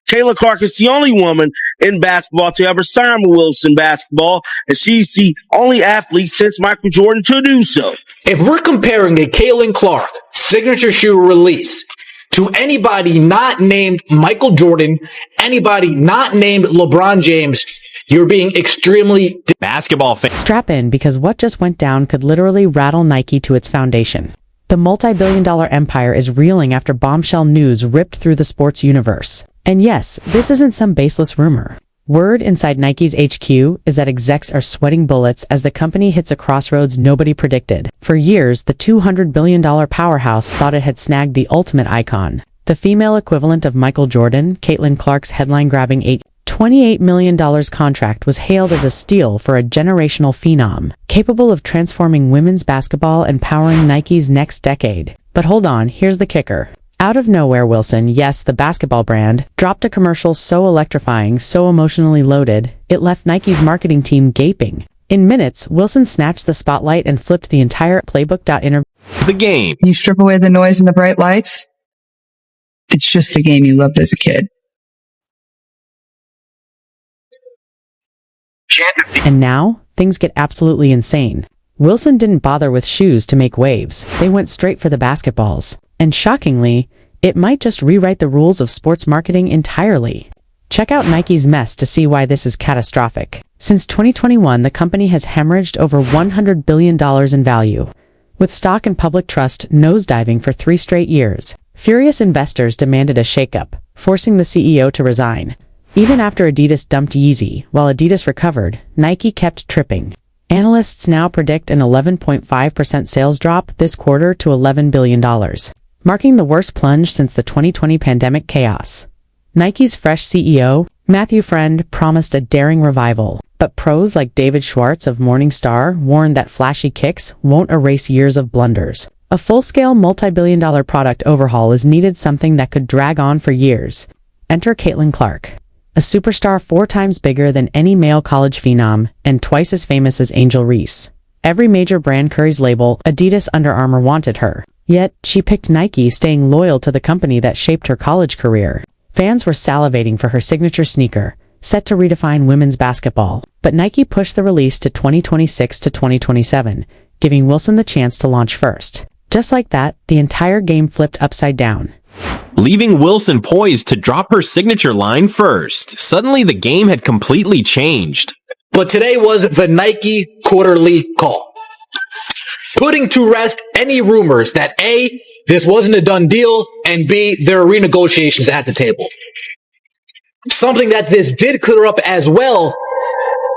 Caitlin Clark is the only woman in basketball to ever sign with Wilson Basketball, and she's the only athlete since Michael Jordan to do so. If we're comparing a Caitlin Clark signature shoe release to anybody not named Michael Jordan, anybody not named LeBron James, you're being extremely basketball fan. Strap in, because what just went down could literally rattle Nike to its foundation. The multi-billion-dollar empire is reeling after bombshell news ripped through the sports universe. And yes, this isn't some baseless rumor. Word inside Nike's HQ is that execs are sweating bullets as the company hits a crossroads nobody predicted. For years, the $200 billion powerhouse thought it had snagged the ultimate icon. The female equivalent of Michael Jordan, Caitlin Clark's headline-grabbing $28 million contract was hailed as a steal for a generational phenom, capable of transforming women's basketball and powering Nike's next decade. But hold on, here's the kicker. Out of nowhere, Wilson, yes, the basketball brand, dropped a commercial so electrifying, so emotionally loaded, it left Nike's marketing team gaping. In minutes, Wilson snatched the spotlight and flipped the entire playbook. The game. You strip away the noise and the bright lights, it's just the game you loved as a kid. And now, things get absolutely insane. Wilson didn't bother with shoes to make waves. They went straight for the basketballs. And shockingly, it might just rewrite the rules of sports marketing entirely. Check out Nike's mess to see why this is catastrophic. Since 2021, the company has hemorrhaged over $100 billion in value, with stock and public trust nosediving for 3 straight years. Furious investors demanded a shakeup, forcing the CEO to resign. Even after Adidas dumped Yeezy, while Adidas recovered, Nike kept tripping. Analysts now predict an 11.5% sales drop this quarter to $11 billion, marking the worst plunge since the 2020 pandemic chaos. Nike's fresh CEO, Matthew Friend, promised a daring revival, but pros like David Schwartz of Morningstar warned that flashy kicks won't erase years of blunders. A full-scale multi-billion-dollar product overhaul is needed, something that could drag on for years. Enter Caitlin Clark, a superstar 4 times bigger than any male college phenom and twice as famous as Angel Reese. Every major brand curries label, Adidas, Under Armour wanted her. Yet, she picked Nike, staying loyal to the company that shaped her college career. Fans were salivating for her signature sneaker, set to redefine women's basketball. But Nike pushed the release to 2026 to 2027, giving Wilson the chance to launch first. Just like that, the entire game flipped upside down, leaving Wilson poised to drop her signature line first. Suddenly, the game had completely changed. But today was the Nike quarterly call, putting to rest any rumors that A, this wasn't a done deal, and B, there are renegotiations at the table. Something that this did clear up as well,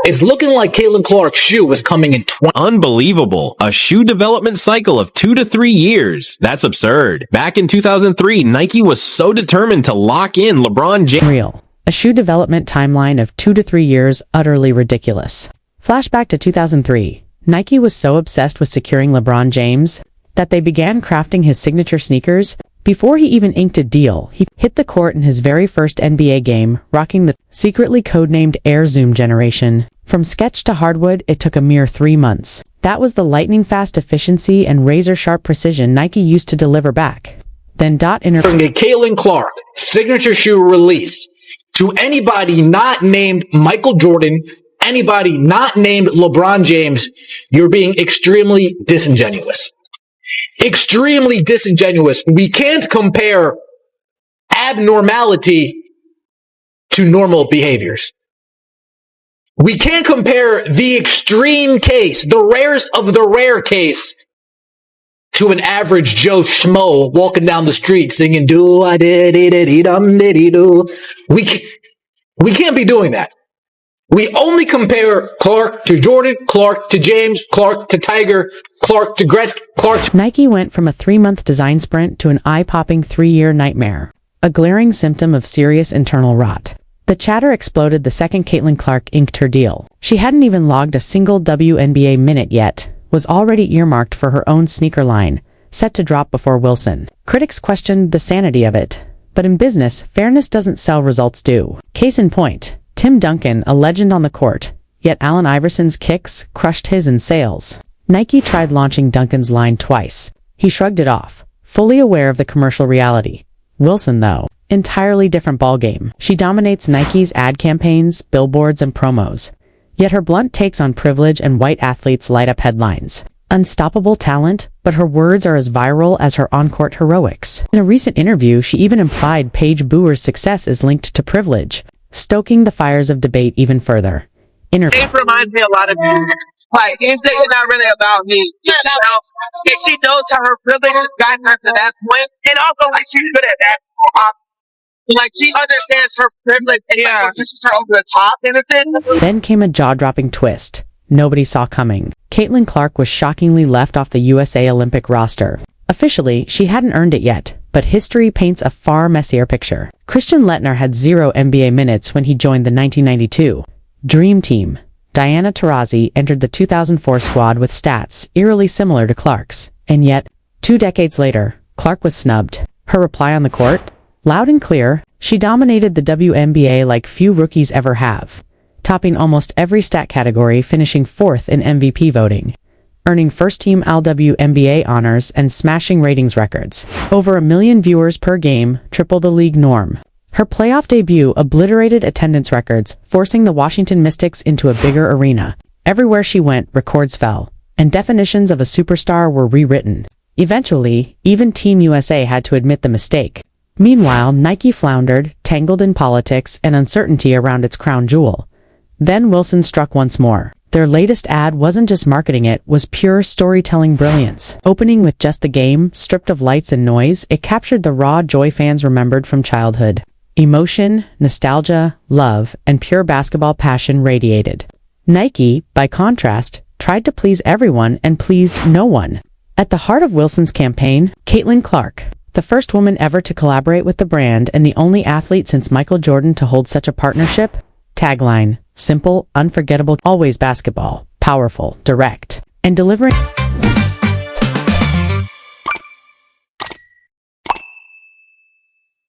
it's looking like Caitlin Clark's shoe is coming in Unbelievable. A shoe development cycle of 2 to 3 years. That's absurd. Back in 2003, Nike was so determined to lock in LeBron James. Real. A shoe development timeline of 2 to 3 years, utterly ridiculous. Flashback to 2003. Nike was so obsessed with securing LeBron James that they began crafting his signature sneakers. Before he even inked a deal, he hit the court in his very first NBA game, rocking the secretly codenamed Air Zoom generation. From sketch to hardwood, it took a mere 3 months. That was the lightning-fast efficiency and razor-sharp precision Nike used to deliver back. Then a Caitlin Clark signature shoe release to anybody not named Michael Jordan, anybody not named LeBron James, you're being extremely disingenuous. Extremely disingenuous. We can't compare abnormality to normal behaviors. We can't compare the extreme case, the rarest of the rare case, to an average Joe Schmo walking down the street singing do I did it dum diddy do. We can't be doing that. We only compare Clark to Jordan, Clark to James, Clark to Tiger, Clark to Gretzky, Clark to... Nike went from a 3-month design sprint to an eye-popping 3-year nightmare, a glaring symptom of serious internal rot. The chatter exploded the second Caitlin Clark inked her deal. She hadn't even logged a single WNBA minute yet, was already earmarked for her own sneaker line, set to drop before Wilson. Critics questioned the sanity of it, but in business, fairness doesn't sell, results do. Case in point, Tim Duncan, a legend on the court, yet Allen Iverson's kicks crushed his in sales. Nike tried launching Duncan's line twice. He shrugged it off, fully aware of the commercial reality. Wilson, though, entirely different ballgame. She dominates Nike's ad campaigns, billboards, and promos. Yet her blunt takes on privilege and white athletes light up headlines. Unstoppable talent, but her words are as viral as her on-court heroics. In a recent interview, she even implied Paige Buehr's success is linked to privilege, stoking the fires of debate even further. It reminds me a lot of you. Like, it's not really about me. She knows how her privilege has gotten her to that point, and also, like, she's good at that. Like, she understands her privilege and like, pushes her over the top in a sense. Then came a jaw-dropping twist nobody saw coming. Caitlin Clark was shockingly left off the USA Olympic roster. Officially, she hadn't earned it yet, but history paints a far messier picture. Christian Lettner had 0 NBA minutes when he joined the 1992 Dream Team. Diana Taurasi entered the 2004 squad with stats eerily similar to Clark's, and yet, 2 decades later, Clark was snubbed. Her reply on the court? Loud and clear, she dominated the WNBA like few rookies ever have, topping almost every stat category, finishing 4th in MVP voting, earning first-team All-WNBA honors and smashing ratings records. Over 1 million viewers per game, triple the league norm. Her playoff debut obliterated attendance records, forcing the Washington Mystics into a bigger arena. Everywhere she went, records fell, and definitions of a superstar were rewritten. Eventually, even Team USA had to admit the mistake. Meanwhile, Nike floundered, tangled in politics and uncertainty around its crown jewel. Then Wilson struck once more. Their latest ad wasn't just marketing, it was pure storytelling brilliance. Opening with just the game, stripped of lights and noise, it captured the raw joy fans remembered from childhood. Emotion, nostalgia, love, and pure basketball passion radiated. Nike, by contrast, tried to please everyone and pleased no one. At the heart of Wilson's campaign, Caitlin Clark, the first woman ever to collaborate with the brand and the only athlete since Michael Jordan to hold such a partnership. Tagline: simple, unforgettable, always basketball, powerful, direct, and delivering